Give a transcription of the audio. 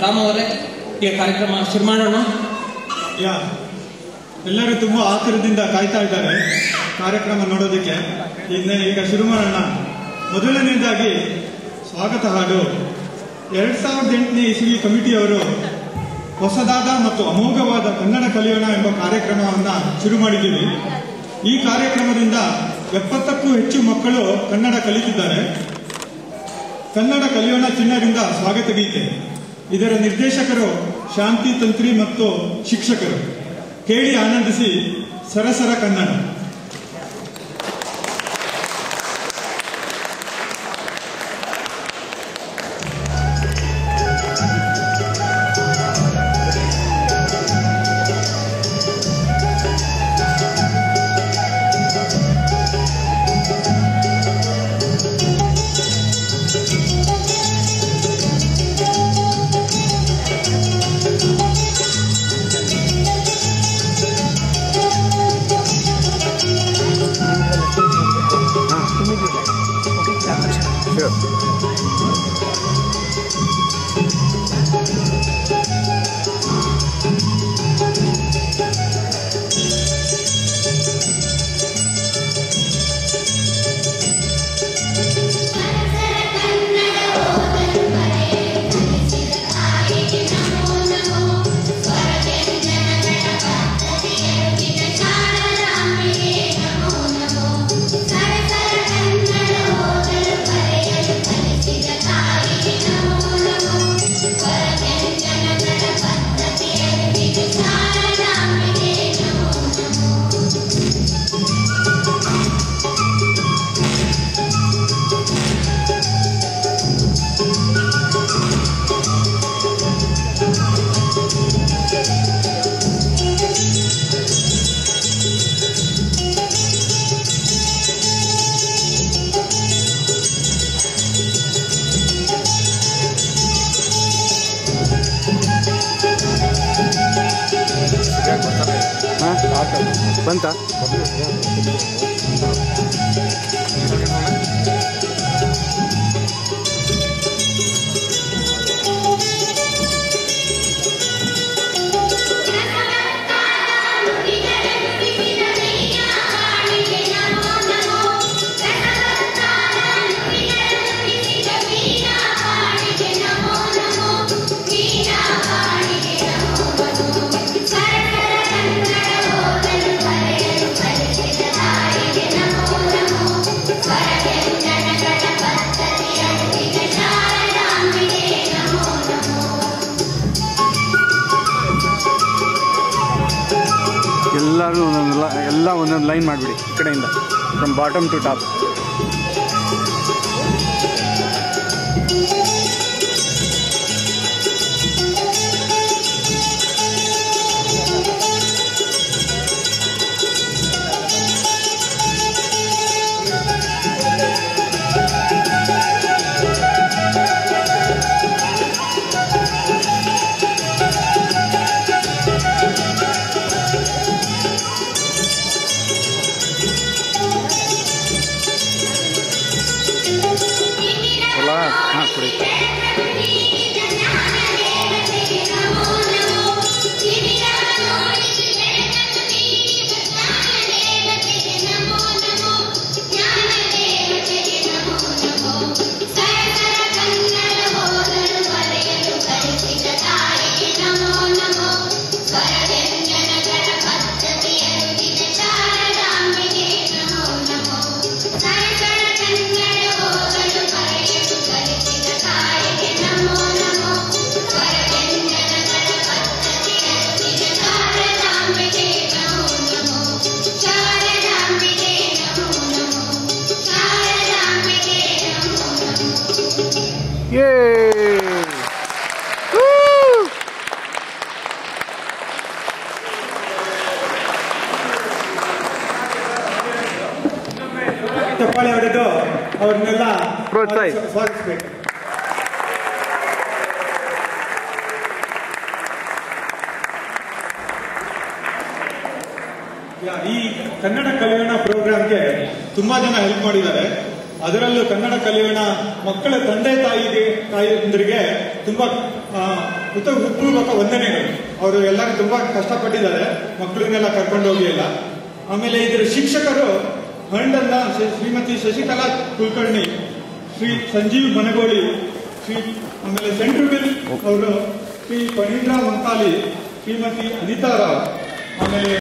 ರಾಮ್ ಅವರೇ, ಈ ಕಾರ್ಯಕ್ರಮ ಶುರು ಮಾಡೋಣ. ಎಲ್ಲರೂ ತುಂಬಾ ಆತುರದಿಂದ ಕಾಯ್ತಾ ಇದ್ದಾರೆ ಕಾರ್ಯಕ್ರಮ ನೋಡೋದಕ್ಕೆ. ಈಗ ಶುರು ಮಾಡೋಣ. ಮೊದಲನೇದಾಗಿ ಸ್ವಾಗತ ಹಾಡು 2008ನೇ ಇಸವಿ ಕಮಿಟಿಯವರು ಹೊಸದಾದ ಮತ್ತು ಅಮೋಘವಾದ ಕನ್ನಡ ಕಲಿಯೋಣ ಎಂಬ ಕಾರ್ಯಕ್ರಮವನ್ನು ಶುರು ಮಾಡಿದ್ದೀವಿ. ಈ ಕಾರ್ಯಕ್ರಮದಿಂದ 70ಕ್ಕೂ ಹೆಚ್ಚು ಮಕ್ಕಳು ಕನ್ನಡ ಕಲಿತಿದ್ದಾರೆ. ಕನ್ನಡ ಕಲಿಯೋಣ ಚಿನ್ನರಿಂದ ಸ್ವಾಗತ ಗೀತೆ. ಇದರ ನಿರ್ದೇಶಕರು ಶಾಂತಿ ತಂತ್ರಿ ಮತ್ತು ಶಿಕ್ಷಕರು. ಕೇಳಿ ಆನಂದಿಸಿ. ಸರಸರ ಕನ್ನಡ. ಬಂತ ಎಲ್ಲರೂ ಒಂದೊಂದು ಲೈನ್ ಮಾಡಿಬಿಡಿ ಈ ಕಡೆಯಿಂದ ಫ್ರಮ್ ಬಾಟಮ್ ಟು ಟಾಪ್. ಚಪ್ಪಾಳೆ ಹೊಡೆದು ಅವ್ರನ್ನೆಲ್ಲ ಪ್ರೋತ್ಸಾಹಿಸಬೇಕು. ಈ ಕನ್ನಡ ಕಲಿಯೋಣ ಪ್ರೋಗ್ರಾಮ್ಗೆ ತುಂಬಾ ಜನ ಹೆಲ್ಪ್ ಮಾಡಿದ್ದಾರೆ. ಅದರಲ್ಲೂ ಕನ್ನಡ ಕಲಿಯೋಣ ಮಕ್ಕಳ ತಂದೆ ತಾಯಿಯಂದರಿಗೆ ತುಂಬಾ ಹೃತ್ಪೂರ್ವಕ ವಂದನೆಗಳು. ಅವರು ಎಲ್ಲರೂ ತುಂಬಾ ಕಷ್ಟಪಟ್ಟಿದ್ದಾರೆ, ಮಕ್ಕಳನ್ನೆಲ್ಲ ಕರ್ಕೊಂಡು ಹೋಗಿ ಎಲ್ಲ. ಆಮೇಲೆ ಇದರ ಶಿಕ್ಷಕರು ಹಂಡನ್ನ ಶ್ರೀಮತಿ ಶಶಿಕಲಾ ಕುಲಕರ್ಣಿ, ಶ್ರೀ ಸಂಜೀವ್ ಮನಗೋಳಿ, ಆಮೇಲೆ ಸೆಂಟ್ರಲ್ ಅವರು ಶ್ರೀ ಫಣೀಂದ್ರ ಮಂಕಾಲಿ, ಶ್ರೀಮತಿ ಅನಿತಾ ರಾವ್, ಆಮೇಲೆ